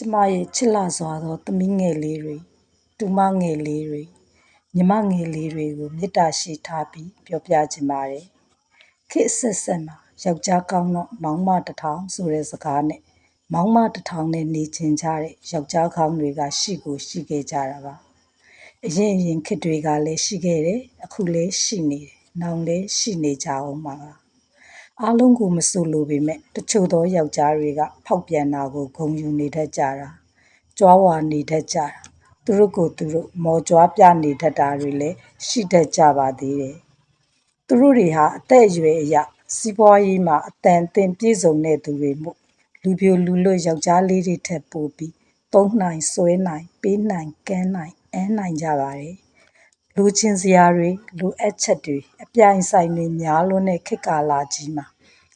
ကျမရဲ့ချစ်လှစွာသောသမီးငယ်လေးတွေတူမငယ်လေးတွေညီမငယ်လေးတွေကိုမေတ္တာရှိထားပြီးပြောပြချင်ပါတယ်ခေတ်ဆက်ဆက်မှာယောက်ျားကောင်းတော့မောင်မတစ်ထောင်ဆိုတဲ့စကားနဲ့မောင်မတစ်ထောင်နဲ့နေချင်ကြတဲ့ယောက်ျားကောင်းတွေကရှိခဲ့ကြတာပါအရင်ခေတ်တွေကလည်းရှိခဲ့တယ်အခုလည်းရှိနေတယ်နောက်လည်းရှိနေကြအောင်ပါအားလုံးကိုမဆိုလိုပေမဲ့တချို့သောယောက်ျားတွေကဖောက်ပြန်တာကိုဂုဏ်ယူနေတတ်ကြတာကြွားဝါနေတတ်ကြတာသူတို့ကိုသူတို့မော်ကြွားပြနေတတ်တာတွေလည်းရှိတတ်ကြပါသေးတယ်သူတို့တွေဟာအသက်အရွယ်အရစီးပွားရေးမှာအတန်အသင့်ပြည့်စုံတဲ့သူတွေမို့လူပြိုလူလွတ်ယောက်ျားလေးတွေထက်ပိုပြီးသုံးနိုင်ဆွဲနိုင်ပေးနိုင်ကမ်းနိုင်အမ်းနိုင်ကြပါတယ်လူချင်းစရာတွေလူအပ်ချက်တွေအပြိုင်ဆိုင်တွေများလွန်းတဲ့ခေတ်ကာလကြီးမှာ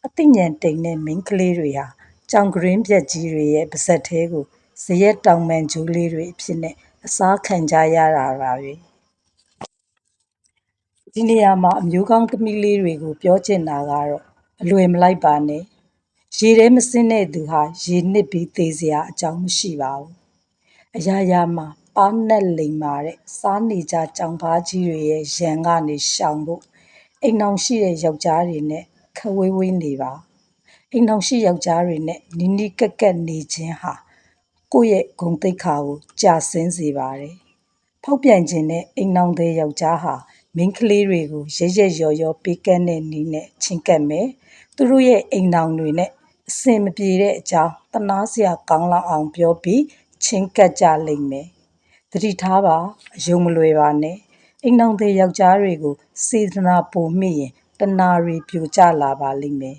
အသိဉာဏ်တိမ်တဲ့မိန်းကလေးတွေဟာကြောင်ကရင်းပြက်ကြီးတွေရဲ့ပါဇက်သေးကိုဇရက်တောင်ပန်ကျိုးလေးတွေအဖြစ်နဲ့အစားခံကြရတာပါပဲဒီနေရာမှာအမျိုးကောင်းသမီးလေးတွေကိုပြောချင်တာကတော့အလွယ်မလိုက်ပါနဲ့ရေထဲမစင်းတဲ့သူဟာရေနစ်ပြီးသေစရာအကြောင်းမရှိပါဘူးအရာရာမှာပါးနက်လိမ်မာတဲ့စားနေကြကြောင်ပါကြီးတွေရဲ့ရန်ကနေရှောင်ဖို့အိမ်အောင်ရှိတဲ့ယောက်ျားတွေနဲ့ခဝေးနေပါအိမ်အောင်ရှိယောက်ျားတွေနဲ့နီးနီးကပ်ကပ်နေခြင်းဟာကိုယ့်ရဲ့ဂုဏ်သိက္ခာကိုကျဆင်းစေပါတယ်ဖောက်ပြန်ခြင်းနဲ့အိမ်အောင်တဲ့ယောက်ျားဟာမိန်းကလေးတွေကိုရက်ရောပေးကမ်းတဲ့နည်းနဲ့ချင်းကပ်မယ်သူတို့ရဲ့အိမ်အောင်တွေနဲ့အစင်မပြေတဲ့အကြောင်းတနာစရာကောင်းလောက်အောင်ပြောပြီးချင်းကပ်ကြလိမ့်မယ်သတိထားပါအယုံမလွယ်ပါနဲ့အိမ်အောင်တဲ့ယောက်ျားတွေကိုစေတနာပိုမိရင်တနာတွေပြိုကျလာပါလိမ့်မယ်